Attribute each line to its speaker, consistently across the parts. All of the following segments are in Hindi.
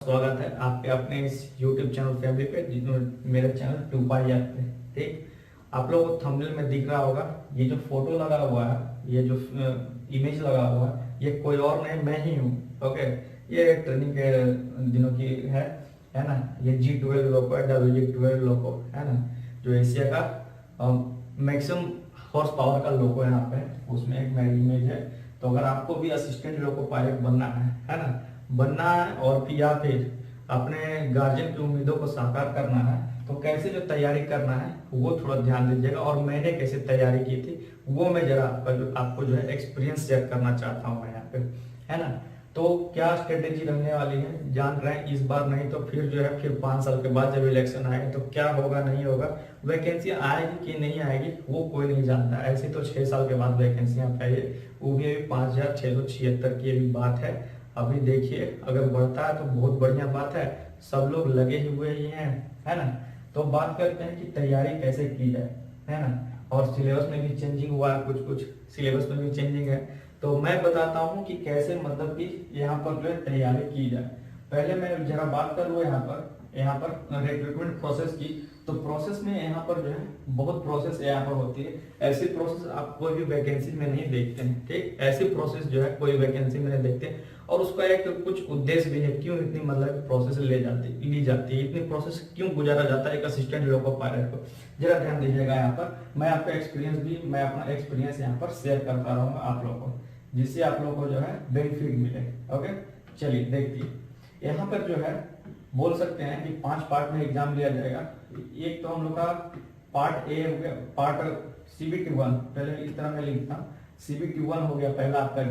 Speaker 1: स्वागत है आपके अपने इस YouTube चैनल फैमिली पे, जिसमें मेरे चैनल 2 आते हैं। ठीक, आप लोगों को थंबनेल में दिख रहा होगा, ये जो फोटो लगा हुआ है, ये जो इमेज लगा हुआ है, ये कोई और नहीं, मैं ही हूँ। ओके, ये ट्रेनिंग के दिनों की है ना। ये G12 लोको है, WG12 लोको है ना, जो एशिया का मैक्सिमम हॉर्स पावर का लोको है यहाँ पे, उसमें एक मेरी इमेज है। तो अगर आपको भी असिस्टेंट लोको पायलट बनना है ना, बनना है, और फिर या फिर अपने गार्जियन की उम्मीदों को साकार करना है, तो कैसे जो तैयारी करना है वो थोड़ा ध्यान दीजिएगा। और मैंने कैसे तैयारी की थी वो मैं जरा आपको जो है एक्सपीरियंस शेयर करना चाहता हूँ मैं यहाँ पे, है ना। तो क्या स्ट्रेटेजी रहने वाली है जान रहे हैं इस बार, नहीं तो फिर जो है फिर 5 साल के बाद जब इलेक्शन आएगा तो क्या होगा नहीं होगा, वैकेंसी आएगी कि नहीं आएगी वो कोई नहीं जानता। ऐसे तो 6 साल के बाद वैकेंसियां चाहिए, वो भी 5,676 की भी बात है। अभी देखिए, अगर बढ़ता है तो बहुत बढ़िया बात है, सब लोग लगे हुए ही हैं, है ना। तो बात करते हैं कि तैयारी कैसे की जाए, है ना। और सिलेबस में भी चेंजिंग हुआ है, कुछ कुछ सिलेबस में भी चेंजिंग है। तो मैं बताता हूँ कि कैसे मतलब कि यहाँ पर जो है तैयारी की जाए। पहले मैं जरा बात करूँ यहाँ पर रिक्रूटमेंट प्रोसेस की। तो प्रोसेस में यहाँ पर जो है बहुत प्रोसेस यहाँ पर होती है। ऐसी प्रोसेस आप कोई भी वैकेंसी में नहीं देखते हैं। ठीक, ऐसी प्रोसेस जो है कोई वैकेंसी में नहीं देखते, और उसका एक कुछ उद्देश्य भी है, क्यों इतनी मतलब प्रोसेस ली जाती है, इतनी प्रोसेस क्यों गुजारा जाता है एक असिस्टेंट लोको पायलट को। जरा ध्यान दीजिएगा यहाँ पर, मैं आपका मैं अपना एक्सपीरियंस यहाँ पर शेयर करता रहूंगा आप लोगों को, जिससे आप लोगों को जो है बेनिफिट मिले। ओके, चलिए देखिए, यहाँ पर जो है बोल सकते हैं कि 5 पार्ट में एग्जाम लिया जाएगा। एक तो हम लोग का पार्ट ए हो गया, पार्ट CBT1, पहले इस तरह मैं लिखता हूँ, CBT1 हो गया पहला आपका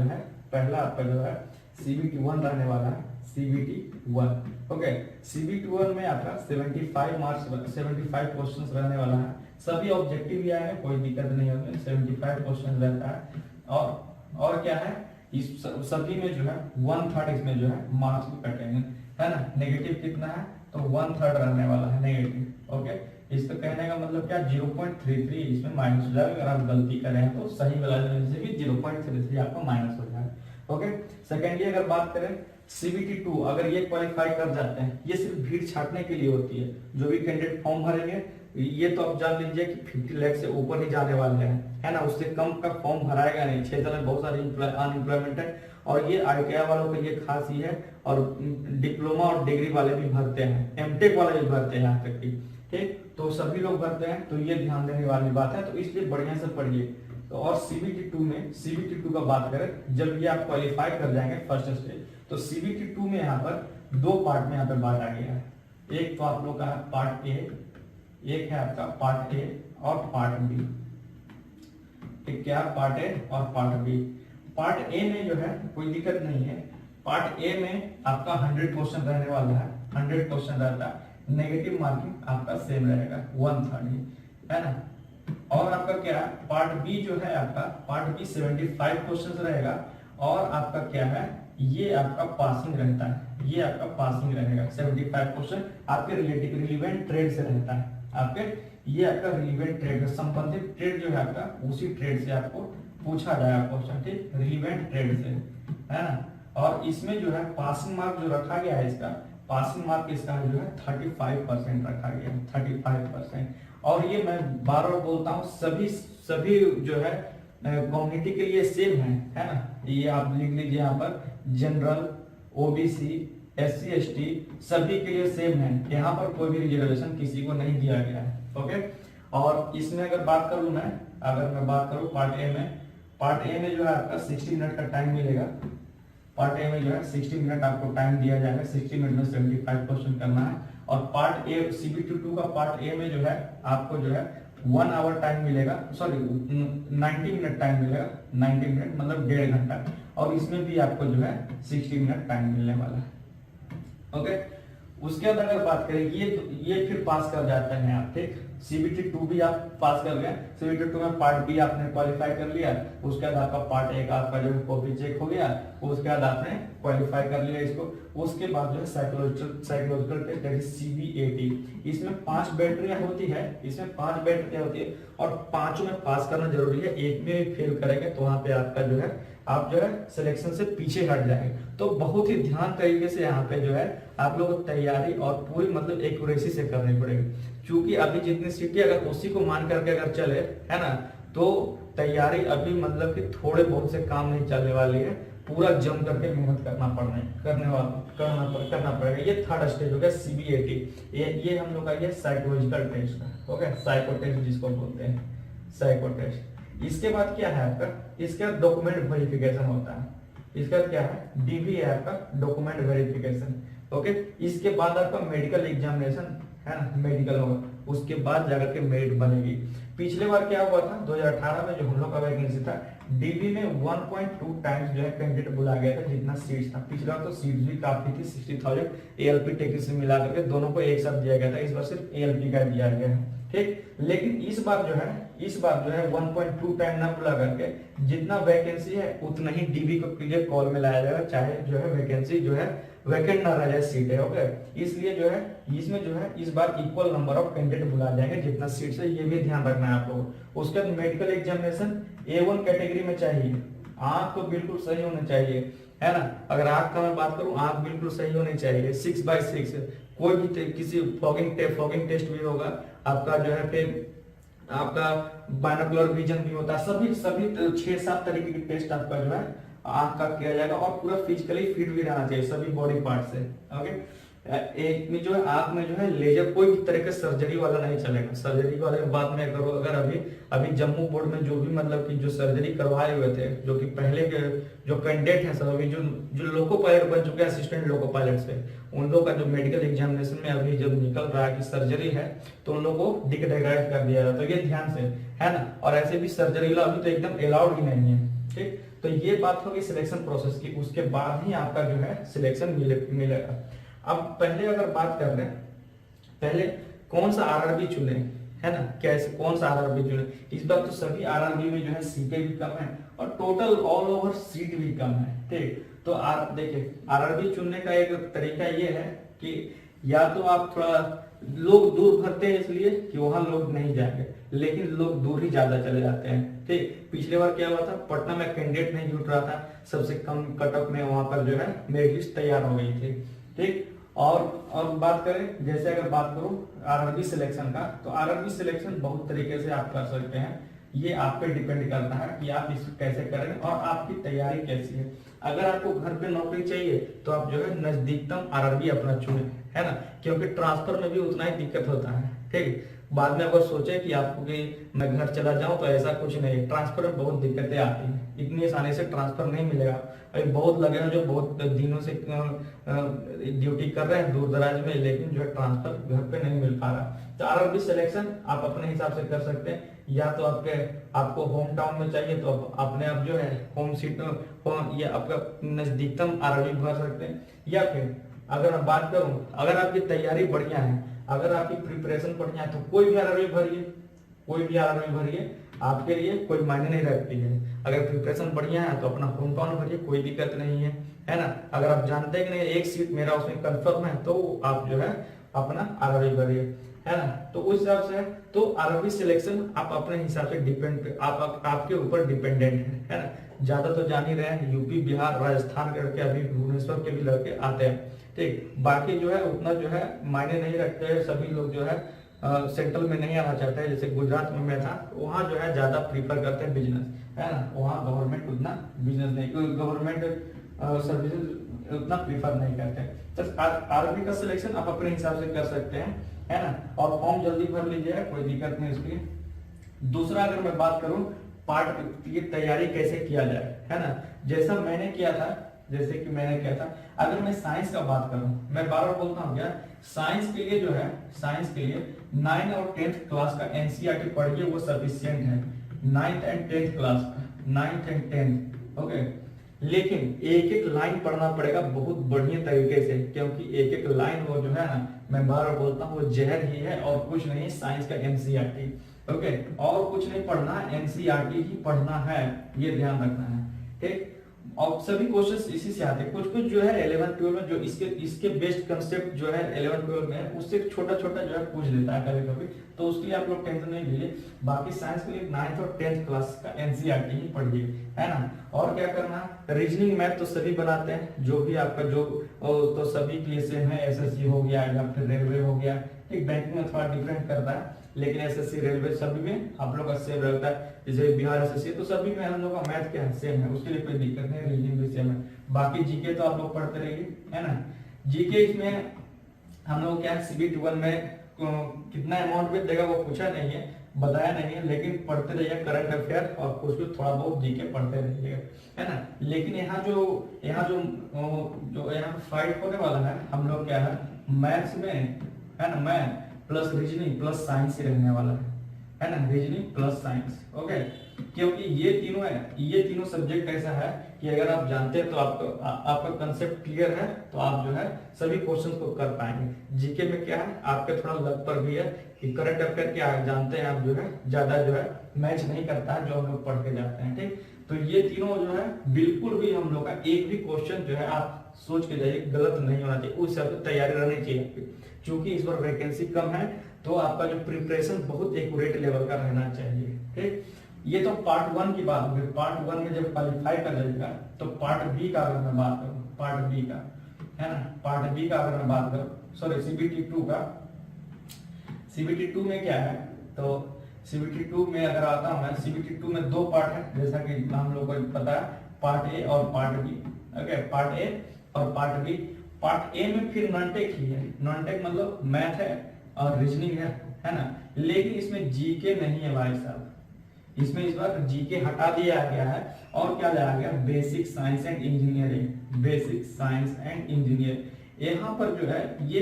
Speaker 1: जो है CBT1 रहने वाला है, CBT1। ओके, CBT1 में आपका 75 क्वेश्चंस रहने वाला है। सभी ऑब्जेक्टिव ही आएगा, कोई दिक्कत नहीं होगी, 75 क्वेश्चन रहता है। और क्या है, इस सभी में जो है 1/3 इसमें जो है मार्क्स भी कटेंगे, है ना। नेगेटिव कितना है, तो 1/3 रहने वाला है नेगेटिव। ओके, इसका कहने का मतलब क्या, 0.33 इसमें माइनस हो जाएगा। अगर आप गलती करें तो सही वाला से भी 0.33 आपका माइनस हो जाएगा। ओके, सेकेंडली अगर बात करें CBT2, अगर ये क्वालिफाई कर जाते हैं, ये सिर्फ भीड़ छाटने के लिए होती है। जो भी कैंडिडेट फॉर्म भरेंगे, ये तो आप जान लीजिए कि 50 लाख से ऊपर ही जाने वाले हैं, है ना। उससे कम का फॉर्म भराएगा नहीं। क्षेत्र में बहुत सारी अनएम्प्लॉयमेंट है, और ये ITI वालों के लिए खास ही है, और डिप्लोमा और डिग्री वाले भी भरते हैं, MTech वाले भी भरते हैं यहाँ तक की। ठीक, तो सभी लोग भरते हैं, तो ये ध्यान देने वाली बात है। तो इसलिए बढ़िया से पढ़िए। तो और CBT2 का बात करें, जब ये आप क्वालिफाई कर जाएंगे फर्स्ट स्टेज, तो CBT2 में यहाँ पर 2 पार्ट में यहाँ पर बांटा गया है। एक तो आप लोग का है पार्ट ए, एक है आपका पार्ट ए और पार्ट बी। ठीक, क्या पार्ट ए और पार्ट बी। पार्ट ए में जो है कोई दिक्कत नहीं है। पार्ट ए में आपका 100 क्वेश्चन रहने वाला है, 100 क्वेश्चन रहता है। नेगेटिव मार्किंग आपका सेम रहेगा, 1/3, है ना। और आपका क्या, पार्ट बी जो है आपका, पार्ट बी 75 क्वेश्चन रहेगा, और आपका क्या है, ये आपका पासिंग रहता है, ये आपका पासिंग रहेगा। 75 क्वेश्चन आपके रिलेवेंट ट्रेड से रहता है, ये आपका रिलेवेंट ट्रेड, संबंधित ट्रेड जो है आपका, उसी ट्रेड से आपको पूछा जाएगा क्वेश्चन। ठीक, रिलेवेंट ट्रेड से, है ना। और इसमें जो है पासिंग मार्क जो रखा गया है, इसका पासिंग मार्क इसका जो है 35% रखा गया है, 35%। और ये मैं बार बार बोलता हूँ, सभी जो है कम्युनिटी के लिए सेम है ना। ये आप लिख लीजिए यहाँ पर, जनरल, OBC, SC ST सभी के लिए सेम है। यहाँ पर कोई भी रिजर्वेशन किसी को नहीं दिया गया है। ओके, और इसमें अगर बात करूँ पार्ट ए में जो है आपका 60 मिनट का टाइम मिलेगा। पार्ट ए में जो है 60 मिनट आपको टाइम दिया जाएगा, 60 मिनट में 75 क्वेश्चन करना है। और पार्ट ए CBT2 का पार्ट ए में जो है आपको जो है 1 आवर टाइम मिलेगा, 90 मिनट टाइम मिलेगा, 90 मिनट मतलब 1.5 घंटा। और इसमें भी आपको जो है 60 मिनट टाइम मिलने वाला है। ओके, उसके बाद अगर बात करें, ये फिर पास कर जाते हैं आप। ठीक, CBT2 भी आप पास कर गए, CBT2 में पार्ट बी आपने क्वालिफाई कर लिया, उसके बाद आपका पार्ट ए का आपका जो कॉपी चेक हो गया, उसके बाद आपने क्वालिफाई कर लिया इसको। उसके बाद जो है साइकोलॉजिकल टेस्ट CBAT, इसमें 5 बैटरियां होती है, और 5 में पास करना जरूरी है। एक में फेल करेंगे तो वहां पे आपका जो है आप जो है सिलेक्शन से पीछे हट जाएंगे। तो बहुत ही ध्यान तरीके से यहाँ पे जो है आप लोगों को तैयारी और पूरी मतलब एक्यूरेसी से करनी पड़ेगी, क्योंकि अभी जितनी सीटें अगर उसी को मान करके अगर चले, है ना, तो तैयारी अभी मतलब कि थोड़े बहुत से काम नहीं चलने वाली है, पूरा जम करके मेहनत करना पड़ेगा। ये थर्ड स्टेज हो गया CBAT। ये हम लोग का ये साइकोलॉजिकल टेस्ट है, ओके, साइको टेस्ट जिसको बोलते हैं, साइको टेस्ट। इसके बाद क्या है आपका, इसके बाद डॉक्यूमेंट वेरिफिकेशन होता है। इसके बाद क्या है, DV है आपका, डॉक्यूमेंट वेरिफिकेशन, ओके। इसके बाद आपका मेडिकल एग्जामिनेशन है ना, मेडिकल होगा, उसके बाद जाकर के मेरिट बनेगी। पिछले बार क्या हुआ था, 2018 में जो हम लोग का वैकेंसी था, DV में 1.2 टाइम्स जो है कैंडिडेट बुलाया गया था जितना सीट्स था। पिछला बार तो सीट्स भी काफी थी, 60,000 ALP टेक्निक से मिला करके दोनों को एक साथ दिया गया था, इस बार सिर्फ ALP का दिया गया है, ठीक। लेकिन इस बार जो है 1.2 टाइम ना बुला करके जितना वैकेंसी है उतना ही DV को लिए कॉल में लाया जाएगा, चाहे जो है वैकेंसी जो है वैकेंट ना रह जाए सीट है, ओके। इसलिए जो है इसमें जो है इस बार इक्वल नंबर ऑफ कैंडिडेट बुलाए जाएंगे जितना सीट्स है, ये भी ध्यान रखना है आप लोगों। उसके बाद मेडिकल एग्जामिनेशन A1 कैटेगरी में चाहिए, आंख तो बिल्कुल सही होनी चाहिए, है ना। अगर आंख का मैं बात करूं, आंख बिल्कुल सही होनी चाहिए, 6/6। कोई भी किसी फॉगिंग टेस्ट भी होगा आपका, जो है फिर आपका बाइनोकुलर विजन भी होता है, सभी 6-7 तरीके के टेस्ट आपका जो है आंख का किया जाएगा, और पूरा फिजिकली फिट भी रहना चाहिए सभी बॉडी पार्ट से, ओके। एक में जो है आंख में जो है लेजर कोई भी तरह का सर्जरी वाला नहीं चलेगा, सर्जरी वाले बात में करो। अगर अभी जम्मू बोर्ड में जो भी मतलब कि जो सर्जरी करवाए हुए थे, जो कि पहले के जो कैंडिडेट है सब, अभी जो लोको पायलट बन चुके हैं, असिस्टेंट लोको पायलट से, उन लोग का जो मेडिकल एग्जामिनेशन में अभी जब निकल रहा है कि सर्जरी है, तो उन लोगों को डिक्लेरेट कर दिया जाता है, तो ये ध्यान से, है ना। और ऐसे भी सर्जरी अभी तो एकदम अलाउड ही नहीं है, ठीक। तो ये बात होगी सिलेक्शन प्रोसेस की, उसके बाद ही आपका जो है सिलेक्शन मिलेगा। अब पहले अगर बात कर रहे हैं, पहले कौन सा RRB चुने, है ना, कैसे कौन सा RRB चुने। इस बार तो सभी RRB में जो है सीटें भी कम है और टोटल ऑल ओवर सीट भी कम है, ठीक। तो देखिए RRB चुनने का एक तरीका ये है कि या तो आप थोड़ा, लोग दूर भरते हैं इसलिए कि वहां लोग नहीं जाएंगे, लेकिन लोग दूर ही ज्यादा चले जाते हैं, ठीक। पिछले बार क्या हुआ था, पटना में कैंडिडेट नहीं जुट रहा था, सबसे कम कटअप में वहां पर जो है मेरिट लिस्ट तैयार हो गई थी, ठीक। और बात करें, जैसे अगर बात करूं RRB सिलेक्शन का, तो RRB सिलेक्शन बहुत तरीके से आप कर सकते हैं, ये आप पे डिपेंड करता है कि आप इसको कैसे करेंगे और आपकी तैयारी कैसी है। अगर आपको घर पे नौकरी चाहिए तो आप जो है नजदीकतम RRB अपना चुने, है ना, क्योंकि ट्रांसफर में भी उतना ही दिक्कत होता है, ठीक। बाद में अगर सोचे कि आपको कि मैं घर चला जाऊं, तो ऐसा कुछ नहीं, ट्रांसफर में बहुत दिक्कतें आती हैं, इतनी आसानी से ट्रांसफर नहीं मिलेगा। अभी बहुत लगे हैं जो बहुत दिनों से ड्यूटी कर रहे हैं दूर दराज में, लेकिन जो है ट्रांसफर घर पे नहीं मिल पा रहा। तो RRB सिलेक्शन आप अपने हिसाब से कर सकते हैं, या तो आपको होम टाउन में चाहिए तो अपने आप जो है होम सीट या आपका नजदीकतम RRB भर सकते हैं, या फिर अगर मैं बात करूं, अगर आपकी तैयारी बढ़िया है, अगर आपकी प्रिपरेशन बढ़िया है, तो कोई भी RRB भरिए, कोई भी RRB भरिए, आपके लिए कोई मायने नहीं रखती है। अगर प्रिपरेशन बढ़िया है तो अपना होम टाउन भरिए, कोई दिक्कत नहीं है ना। अगर आप जानते हैं कि नहीं एक सीट मेरा उसमें कंफर्म है, तो आप जो है अपना RRB भरिए, है ना। तो उस हिसाब से तो RRB सिलेक्शन आप अपने हिसाब से डिपेंड, आपके ऊपर डिपेंडेंट है ना। ज्यादा तो जान ही रहे हैं, यूपी बिहार राजस्थान करके अभी भुवनेश्वर के भी लड़के आते हैं, ठीक। बाकी जो है उतना जो है मायने नहीं रखते हैं, सभी लोग जो है सेंट्रल में नहीं आना चाहते हैं। जैसे गुजरात में मैं था, वहाँ जो है ज्यादा प्रीफर करते हैं बिजनेस, है ना, वहाँ गवर्नमेंट उतना बिजनेस नहीं, गवर्नमेंट सर्विसेज उतना प्रीफर नहीं करते। तो RRB का सिलेक्शन आप अपने हिसाब से कर सकते हैं, है ना, और फॉर्म जल्दी भर लीजिए, कोई दिक्कत नहीं उसकी। दूसरा अगर मैं बात करूं पार्ट की तैयारी कैसे किया जाए, है ना, जैसा मैंने किया था, अगर मैं साइंस का बात करूं, मैं बार बार बोलता हूं क्या, साइंस के लिए जो है, साइंस के लिए 9 और 10th क्लास का NCERT पढ़िए, वो सफिशिएंट है। 9th एंड 10th क्लास का, 9th एंड 10th, ओके। लेकिन एक एक लाइन पढ़ना पड़ेगा बहुत बढ़िया तरीके से, क्योंकि एक एक लाइन वो जो है ना, मैं बार बार बोलता हूँ, वो जहर ही है और कुछ नहीं। साइंस का NCERT, ओके, और कुछ नहीं पढ़ना, NCERT ही पढ़ना है, ये ध्यान रखना है, ठीक। और सभी क्वेश्चंस इसी से आते हैं, कुछ जो है 11th-12 में जो इसके बेस्ड कंसेप्ट जो है 11th-12 में है, उससे छोटा छोटा जो है पूछ देता है कभी कभी, तो उसके लिए आप लोग टेंशन नहीं लीजिए। बाकी साइंस के लिए 9th और 10th क्लास का NCERT ही पढ़िए, है ना। और क्या करना है, रीजनिंग मैथ तो सभी बनाते हैं, जो भी आपका जो तो सभी के लिए सेम है। एसएससी हो गया या फिर रेलवे हो गया, एक बैंकिंग में थोड़ा डिफरेंट करता है, लेकिन एसएससी रेलवे सभी में आप लोग का सेम रहता है। जैसे बिहार एसएससी तो सभी में हम लोग का मैथ क्या है, सेम है, उसके लिए कोई दिक्कत नहीं, रीजनिंग भी सेम है। बाकी जीके तो आप लोग पढ़ते रहिए, है ना। जीके इसमें हम लोग क्या है, CBT 1 में कितना अमाउंट में देगा वो पूछा नहीं है, बताया नहीं है, लेकिन पढ़ते रहिए करंट अफेयर और कुछ थोड़ा बहुत जीके पढ़ते रहिएगा, है ना। लेकिन यहाँ जो यहाँ फाइट होने वाला है हम लोग क्या है, मैथ्स में, है ना, math plus reasoning plus science ही रहने वाला है ना, रीजनिंग प्लस साइंस। ओके, क्योंकि ये तीनों सब्जेक्ट ऐसा है कि अगर आप जानते हैं तो आपका कंसेप्ट क्लियर है तो आप जो है सभी क्वेश्चन को कर पाएंगे। जीके में क्या है, आपके थोड़ा लग पर भी है कि करंट अफेयर क्या जानते हैं आप, जो है ज्यादा जो है मैच नहीं करता है जो हम लोग पढ़ के जाते हैं, ठीक। तो ये तीनों जो है बिल्कुल भी हम लोग का एक भी क्वेश्चन जो है आप सोच के जाइए गलत नहीं होना चाहिए, उस हिसाब से तैयारी रहनी चाहिए। क्योंकि इस बार वैकेंसी कम है तो आपका जो प्रिपरेशन बहुत एक्यूरेट लेवल का रहना चाहिए, ठीक। ये तो पार्ट 1 की बात होगी। पार्ट 1 में जब क्वालिफाई कर जाएगा तो पार्ट बी का अगर मैं बात करूं, पार्ट बी का, है ना, पार्ट बी का अगर मैं बात करूं, सॉरी CBT 2 का, CBT 2 में क्या है, तो CBT 2 में अगर आता हूं मैं, CBT 2 में 2 पार्ट है, जैसा कि हम लोग को पता है, पार्ट ए और part B. Okay, part A और पार्ट बी। पार्ट ए में फिर नॉन टेक ही है, नॉन टेक मतलब मैथ है और रीजनिंग है ना। लेकिन इसमें जीके नहीं है भाई साहब, इसमें इस बार जीके हटा दिया गया है और क्या लाया गया, basic science and engineering, basic science and engineer. यहाँ पर जो है ये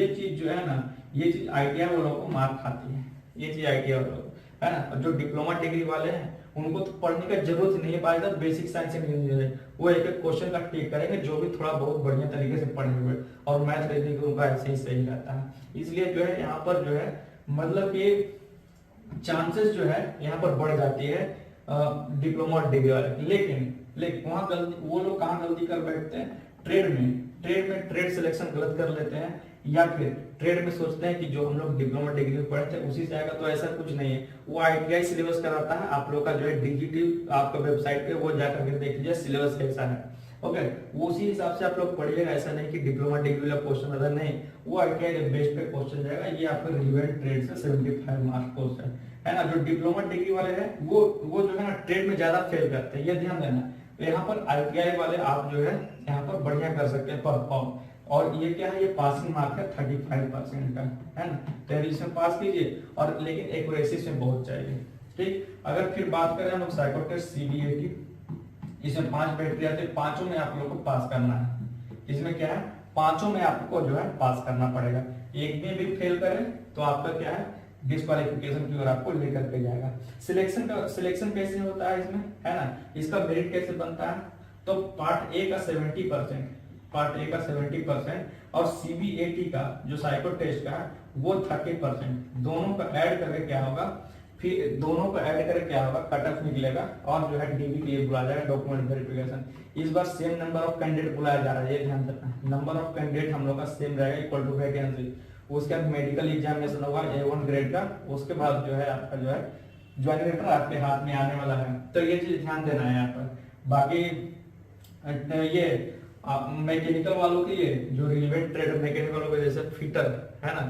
Speaker 1: चीज जो है ना, ये चीज ITI वालों को मार खाती है, ये चीज ITI वालों को, है ना। जो डिप्लोमा डिग्री वाले हैं उनको तो पढ़ने का जरूरत नहीं पाएगा बेसिक साइंस एंड इंजीनियरिंग, वो एक एक क्वेश्चन का टिक करेंगे जो भी थोड़ा बहुत बढ़िया तरीके से पढ़े हुए, और मैथ रीजनिंग उनका ऐसे ही सही रहता है। इसलिए जो है यहाँ पर जो है मतलब कि चांसेस जो है यहाँ पर बढ़ जाती है डिप्लोमा डिग्री वाले। लेकिन वहाँ गलती, वो लोग कहाँ गलती कर बैठते हैं, ट्रेड सिलेक्शन गलत कर लेते हैं, या फिर ट्रेड में सोचते हैं कि जो हम लोग डिप्लोमा डिग्री में पढ़े थे उसी से आएगा, तो ऐसा कुछ नहीं है। वो ITI सिलेबस कराता है, आप लोग का जो है डिजिटल आपका वेबसाइट पे वो जाकर देख लीजिए सिलेबस कैसा है। ओके, वो उसी हिसाब से आप लोग पढ़िएगा, ऐसा नहीं कि डिप्लोमा डिग्री वाला क्वेश्चन आता नहीं, वो ITI के बेस पे क्वेश्चन जाएगा। ये आपका रिलेवेंट ट्रेड से 75 मार्क्स क्वेश्चन है ना। जो डिप्लोमा डिग्री वाले हैं वो जो है ना ट्रेड में ज्यादा फेल करते हैं, ये ध्यान देना। तो यहाँ पर ITI वाले आप जो है यहाँ पर बढ़िया कर सकते हैं परफॉर्म। और ये क्या है, ये पासिंग मार्क है 35% का, है ना। तो इसमें पास कीजिए, और लेकिन एक्यूरेसी में बहुत चाहिए, ठीक। अगर फिर बात करें हम लोग साइको टेस्ट CBAT, इसमें 5 बैटरी आते हैं, पांचों में आप लोग को पास करना है। इसमें क्या है, पांचों में आपको जो है पास करना पड़ेगा, एक में भी फेल करें तो आपका क्या है डिस्क्वालिफिकेशन की ओर आपको लेकर के जाएगा। सिलेक्शन कैसे होता है इसमें, है ना, इसका मेरिट कैसे बनता है, तो पार्ट ए का 70%, पार्ट ए का 70% और CBAT का जो साइको टेस्ट का है वो 30%, दोनों का ऐड करके क्या होगा, फिर दोनों को ऐड करके क्या होगा, कट ऑफ निकलेगा, और जो है DVTA बुलाया जाएगा, डॉक्यूमेंट वेरिफिकेशन। इस बार सेम नंबर ऑफ कैंडिडेट बुलाया जा रहा है, ये ध्यान रखना, नंबर ऑफ कैंडिडेट हम लोग का सेम रहेगा, इक्वल टू वैकेंसी। उसके बाद मेडिकल एग्जामिनेशन होगा A1 ग्रेड का, उसके बाद जो है आपका जो है ज्वाइनिंग लेटर आपके हाथ में आने वाला है। तो ये चीज ध्यान देना है यहाँ पर। बाकी ये मैकेनिकल वालों के लिए जो रिलेवेंट ट्रेड मैकेनिकल वालों के जैसे फिटर है ना,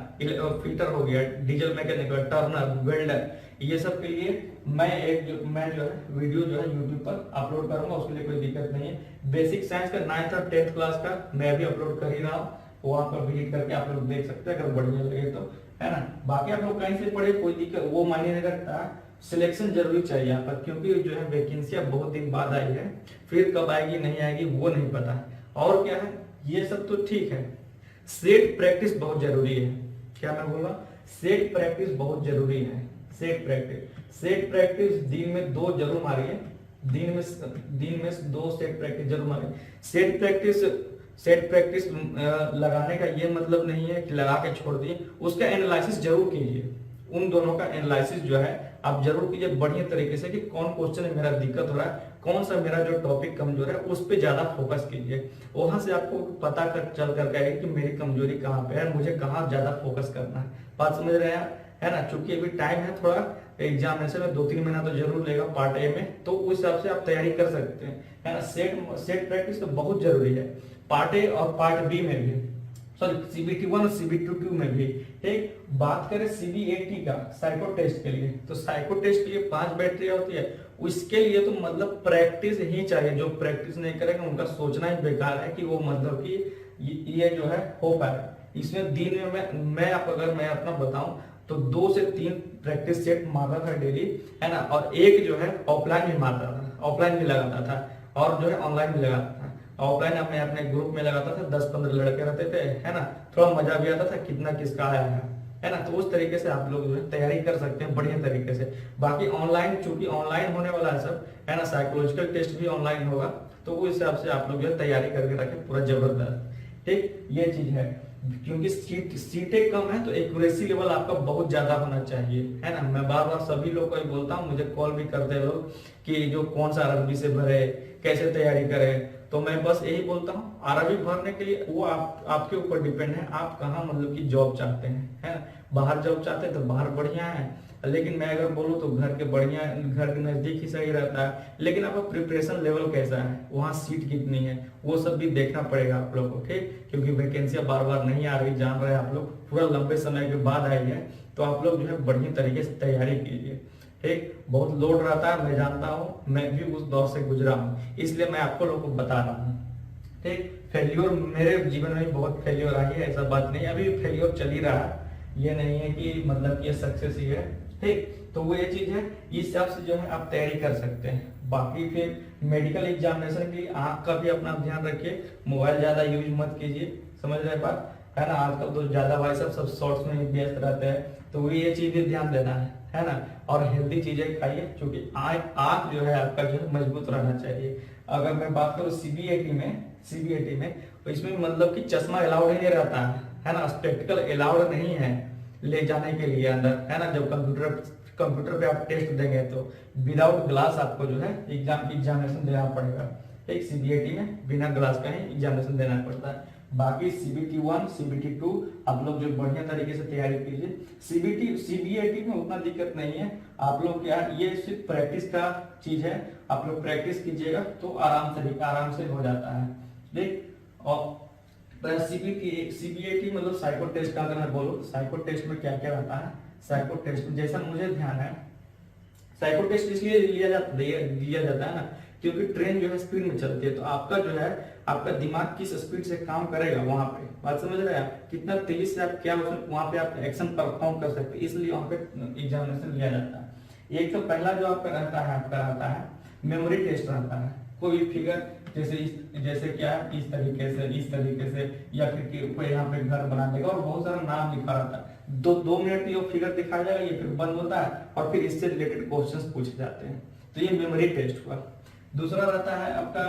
Speaker 1: फिटर हो गया, डीजल मैकेनिकल, टर्नर, वेल्डर, ये सब के लिए मैं जो है वीडियो जो है YouTube पर अपलोड करूंगा, उसके लिए कोई दिक्कत नहीं है। बेसिक साइंस का 9th और 10th क्लास का मैं भी अपलोड कर ही रहा हूँ, वहां पर विजिट करके आप लोग देख सकते हैं अगर बढ़िया लगे तो, है ना। बाकी आप लोग कहीं से पढ़े कोई दिक्कत वो मायने नहीं रखता, सिलेक्शन जरूरी चाहिए यहाँ पर, क्योंकि जो है वैकेंसियां बहुत दिन बाद आई है, फिर कब आएगी नहीं आएगी वो नहीं पता। और क्या है, ये सब तो ठीक है, सेट प्रैक्टिस बहुत जरूरी है। क्या मैं बोल रहा हूँ, सेट प्रैक्टिस बहुत जरूरी है। सेट प्रैक्टिस दिन में 2 जरूर मारिए, दिन में 2 सेट प्रैक्टिस जरूर मारिए। सेट प्रैक्टिस लगाने का ये मतलब नहीं है कि लगा के छोड़ दिए, उसका एनालिसिस जरूर कीजिए। उन दोनों का एनालिसिस जो है आप जरूर कीजिए बढ़िया तरीके से कि कौन क्वेश्चन में मेरा दिक्कत हो रहा है, कौन सा मेरा जो टॉपिक कमजोर है उस पर ज्यादा फोकस कीजिए। वहां से आपको पता चल कर गया कि मेरी कमजोरी कहाँ पे है, मुझे कहाँ ज्यादा फोकस करना है। बात समझ रहे हैं आप, है ना, चूंकि अभी टाइम है थोड़ा, एग्जामिनेशन में 2-3 महीना तो जरूर लेगा पार्ट ए में, तो उस हिसाब से आप तैयारी कर सकते हैं, है ना। सेट प्रैक्टिस तो बहुत जरूरी है पार्ट ए और पार्ट बी में भी, सॉरी CBT1 और CBT2 में भी। ठीक, बात करें CBAT का साइको टेस्ट के लिए, तो साइको टेस्ट के लिए 5 बैटरी होती है, उसके लिए तो मतलब प्रैक्टिस ही चाहिए। जो प्रैक्टिस नहीं करेगा उनका सोचना ही बेकार है कि वो मतलब कि ये जो है हो पाएगा। इसमें दिन में मैं अगर मैं अपना बताऊं तो 2 से 3 प्रैक्टिस सेट मारता था डेली, है ना, और एक जो है ऑफलाइन भी मारता था, ऑफलाइन भी लगाता था और जो है ऑनलाइन भी लगाता था। ऑफलाइन मैं अपने ग्रुप में लगाता था, 10-15 लड़के रहते थे, है ना, थोड़ा मजा भी आता था कितना किसका आया है ना। तो उस तरीके से आप लोग जो है तैयारी कर सकते हैं बढ़िया तरीके से। बाकी ऑनलाइन, चूंकि ऑनलाइन होने वाला है सब, है ना, साइकोलॉजिकल टेस्ट भी ऑनलाइन होगा, तो उस हिसाब से आप लोग जो है तैयारी करके रखें पूरा जबरदस्त। ठीक, ये चीज है, क्योंकि सीटें कम है तो एक्यूरेसी लेवल आपका बहुत ज्यादा होना चाहिए, है ना। मैं बार बार सभी लोग को ही बोलता हूँ, मुझे कॉल भी करते हैं लोग कि जो कौन सा आरआरबी से भरे, कैसे तैयारी करें, तो मैं बस यही बोलता हूँ आरआरबी भरने के लिए वो आपके ऊपर डिपेंड है, आप कहाँ मतलब की जॉब चाहते हैं, है ना। बाहर जॉब चाहते हैं तो बाहर बढ़िया है, लेकिन मैं अगर बोलूँ तो घर के बढ़िया, घर के नजदीक ही सही रहता है। लेकिन आपका प्रिपरेशन लेवल कैसा है, वहाँ सीट कितनी है, वो सब भी देखना पड़ेगा आप लोग को। ठीक, क्योंकि वैकेंसियां बार बार नहीं आ रही, जान रहे हैं आप लोग, पूरा लंबे समय के बाद आई है, तो आप लोग जो है बढ़िया तरीके से तैयारी कीजिए। ठीक, बहुत लोड रहता है, मैं जानता हूँ, मैं भी उस दौर से गुजरा हूँ, इसलिए मैं आपको लोगों को बता रहा हूँ। ठीक, फेल्योर मेरे जीवन में भी बहुत फेल्योर आई है, ऐसा बात नहीं, अभी फेल्योर चल ही रहा है, ये नहीं है कि मतलब ये सक्सेस ही है। ठीक, तो वो ये चीज है, इस हिसाब से जो है आप तैयारी कर सकते हैं। बाकी फिर मेडिकल एग्जामिनेशन की आंख का भी अपना ध्यान रखिए, मोबाइल ज्यादा यूज मत कीजिए, समझ रहे बात, है ना। आजकल तो ज्यादा भाई सब शॉर्ट्स में ही व्यस्त रहते हैं, तो वो ये चीज भी ध्यान देना है ना। और हेल्दी चीजें खाइए, क्योंकि आंख जो है आपका जो है मजबूत रहना चाहिए। अगर मैं बात करूँ सीबीएटी में तो इसमें मतलब कि चश्मा अलाउड ही नहीं रहता है ना, स्पेक्टिकल अलाउड नहीं है ले जाने के लिए अंदर, है ना। जब कंप्यूटर पे आप टेस्ट देंगे तो विदाउट ग्लास आपको जो है एग्जामिनेशन देना पड़ेगा। एक सीबीएटी में बिना ग्लास का ही एग्जामिनेशन देना पड़ता है। बाकी CBT1 CBT2 आप लोग जो बढ़िया तरीके से तैयारी कीजिए। CBAT में उतना दिक्कत नहीं है, आप लोग क्या, ये सिर्फ प्रैक्टिस का चीज है, आप लोग प्रैक्टिस कीजिएगा तो आराम से हो जाता है। देख, और CBAT मतलब साइको टेस्ट का अगर मैं बोलूँ, साइको टेस्ट में क्या क्या रहता है, साइको टेस्ट में जैसा मुझे ध्यान है, साइको टेस्ट इसलिए लिया जाता है ना, क्योंकि ट्रेन जो है स्पीड में चलती है, तो आपका जो है आपका दिमाग किस स्पीड से काम करेगा वहां पे, बात समझ रहे हैं आप, कितना तेजी से आप क्या वहां पे आप एक्शन परफॉर्म कर सकते हैं, इसलिए वहां पे एग्जामिनेशन लिया जाता है। एक तो पहला जो आपका रहता है मेमोरी टेस्ट रहता है, कोई फिगर जैसे क्या इस तरीके से या फिर कोई यहाँ पे घर बना देगा और बहुत सारा नाम लिखा रहता है, 2 मिनट ये फिगर दिखाया जाएगा, ये फिर बंद होता है और फिर इससे रिलेटेड क्वेश्चंस पूछे जाते हैं, तो ये मेमोरी टेस्ट हुआ। दूसरा रहता है आपका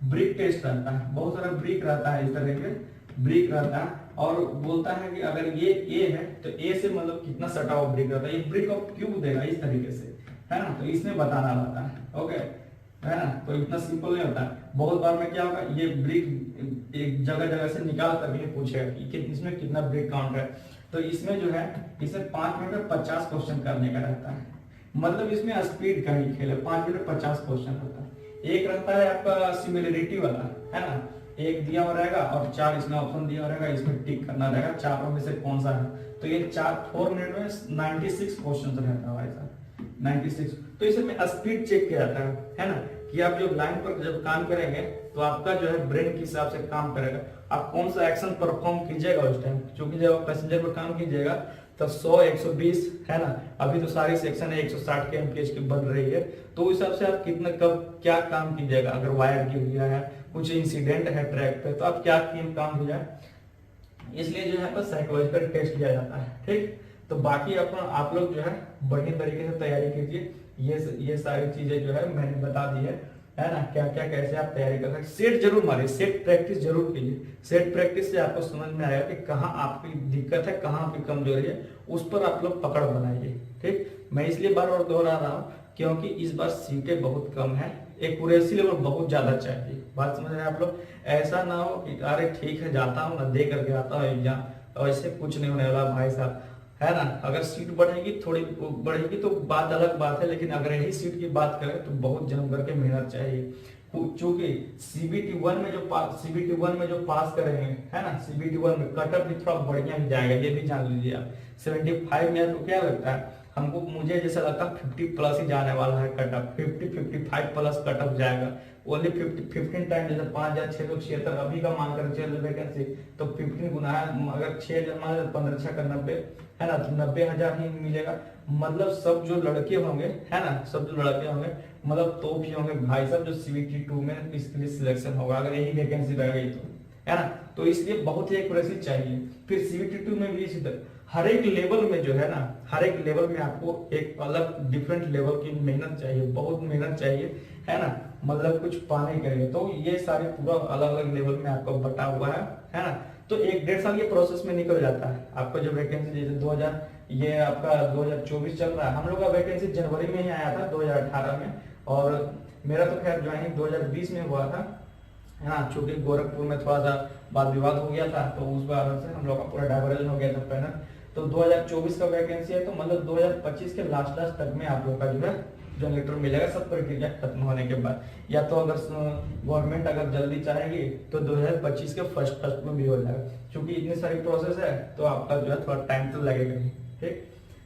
Speaker 1: ब्रिक टेस्ट रहता है, बहुत सारा ब्रिक रहता है, इस तरह के ब्रिक रहता है और बोलता है कि अगर ये ए है तो ए से मतलब कितना सटा हुआ ब्रिक रहता है, ये ब्रिक ऑफ क्यूब देगा इस तरीके से, है ना, तो इसमें बताना रहता है। ओके, है ना, तो इतना सिंपल नहीं होता है। बहुत बार में क्या होगा, ये ब्रिक एक जगह से निकाल करके पूछेगा कि इसमें कितना ब्रिक काउंट है, तो इसमें जो है इसे 5 मिनट में 50 क्वेश्चन करने का रहता है, मतलब इसमें स्पीड का ही खेल है, 5 मिनट में 50 क्वेश्चन होता है। एक रहता है आपका सिमिलरिटी वाला, है ना, एक दिया हुआ रहेगा और 4 इसमें ऑप्शन दिया हुआ रहेगा, इसमें टिक करना रहेगा चारों में से कौन सा है, तो ये 4 मिनट में 96 क्वेश्चन रहता है भाई साहब, 96। तो इसे में स्पीड चेक किया जाता है ना, कि आप जो लाइन पर जब काम करेंगे तो आपका जो है ब्रेन के हिसाब से काम करेगा, आप कौन सा एक्शन परफॉर्म कीजिएगा उस टाइम, क्योंकि जब आप पैसेंजर पर काम कीजिएगा तब 100 120 है ना, अभी तो सारी सेक्शन है 160 के एमपीएच की बन रही है, तो उस हिसाब से आप कितना कब क्या काम कीजिएगा। अगर वायर गिर गया है, कुछ इंसिडेंट है ट्रैक पे, तो आप क्या काम किया, इसलिए जो है साइकोलॉजिकल टेस्ट लिया जाता है। ठीक, तो बाकी आप लोग जो है बढ़िया तरीके से तैयारी कीजिए, ये सारी चीजें जो है मैंने बता दी है ना, क्या क्या कैसे आप तैयारी कर सकते। सेट जरूर मारिए, सेट प्रैक्टिस जरूर कीजिए, सेट प्रैक्टिस से आपको समझ में आएगा कि कहाँ आपकी दिक्कत है, कहाँ आपकी कमजोरी है, उस पर आप लोग पकड़ बनाइए। ठीक, मैं इसलिए बार बार दोहरा रहा हूँ क्योंकि इस बार सीटें बहुत कम है, एक्यूरेसी लेवल बहुत ज्यादा चाहिए, बात समझ रहे हैं आप लोग। ऐसा ना हो कि अरे ठीक है जाता हूँ ना, दे करके आता हूँ एग्जाम, और ऐसे कुछ नहीं होने वाला भाई साहब, है ना। अगर सीट बढ़ेगी थोड़ी बढ़ेगी तो बात अलग बात है, लेकिन अगर यही सीट की बात करें तो बहुत जम करके मेहनत चाहिए। चूंकि CBT 1 में जो पास करेंगे, है ना, CBT 1 में कटअप भी थोड़ा बढ़िया ही जाएगा, ये भी जान लीजिए आप। 75 में तो क्या लगता है हमको, मुझे जैसा लगता है 50 प्लस ही जाने वाला है कटअप, 55 प्लस कटअप जाएगा। ओनली 15 टाइम, जैसे 5676 अभी का मान कर चल वैकेंसी, तो 15 गुना है, अगर 6 मान 15 6 का 90, है ना, तो 90,000 ही मिलेगा। मतलब सब जो लड़के होंगे, है ना, सब जो लड़के होंगे मतलब तो भी होंगे भाई साहब, जो CBT 2 में इसके लिए सिलेक्शन होगा, अगर यही वैकेंसी रह गई तो, है ना। तो इसलिए बहुत ही एक्यूरेसी चाहिए। फिर CBT 2 में भी इसी तरह हर एक लेवल में जो है ना, हर एक लेवल में आपको एक अलग डिफरेंट लेवल की मेहनत चाहिए, बहुत मेहनत चाहिए, है ना, मतलब कुछ पाने के लिए। तो ये सारे पूरा अलग अलग लेवल में आपको बटा हुआ है ना। तो 1-1.5 साल ये प्रोसेस में निकल जाता है आपका जो वैकेंसी, जैसे 2000 ये आपका 2024 चल रहा है, हम लोग का वैकेंसी जनवरी में ही आया था 2018 में, और मेरा तो खैर ज्वाइनिंग 2020 में हुआ था, है ना। चूंकि गोरखपुर में थोड़ा सा वाद विवाद हो गया था, तो उस कारण से हम लोग का पूरा डाइवर्जन हो गया था पैनल। तो 2024 का वैकेंसी है, तो मतलब 2025 के लास्ट तक में आप लोग का जो है जो लेटर मिलेगा, सब प्रक्रिया खत्म होने के बाद। या तो अगर गवर्नमेंट अगर जल्दी चाहेगी तो 2025 के फर्स्ट में भी हो जाएगा। क्योंकि इतनी सारी प्रोसेस है तो आपका जो है थोड़ा टाइम तो लगेगा ही, ठीक।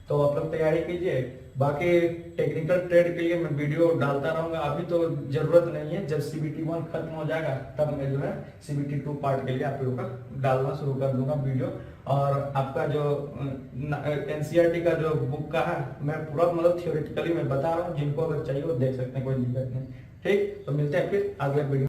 Speaker 1: तो आप लोग तैयारी कीजिए। बाकी टेक्निकल ट्रेड के लिए मैं वीडियो डालता रहूंगा, अभी तो जरूरत नहीं है, जब CBT 1 खत्म हो जाएगा तब मैं जो है CBT 2 पार्ट के लिए आप लोगों का डालना शुरू कर दूंगा वीडियो। और आपका जो NCERT का जो बुक का है, मैं पूरा मतलब थियोरेटिकली मैं बता रहा हूँ, जिनको अगर चाहिए वो देख सकते हैं, कोई दिक्कत नहीं, ठीक। तो मिलते हैं फिर अगले वीडियो।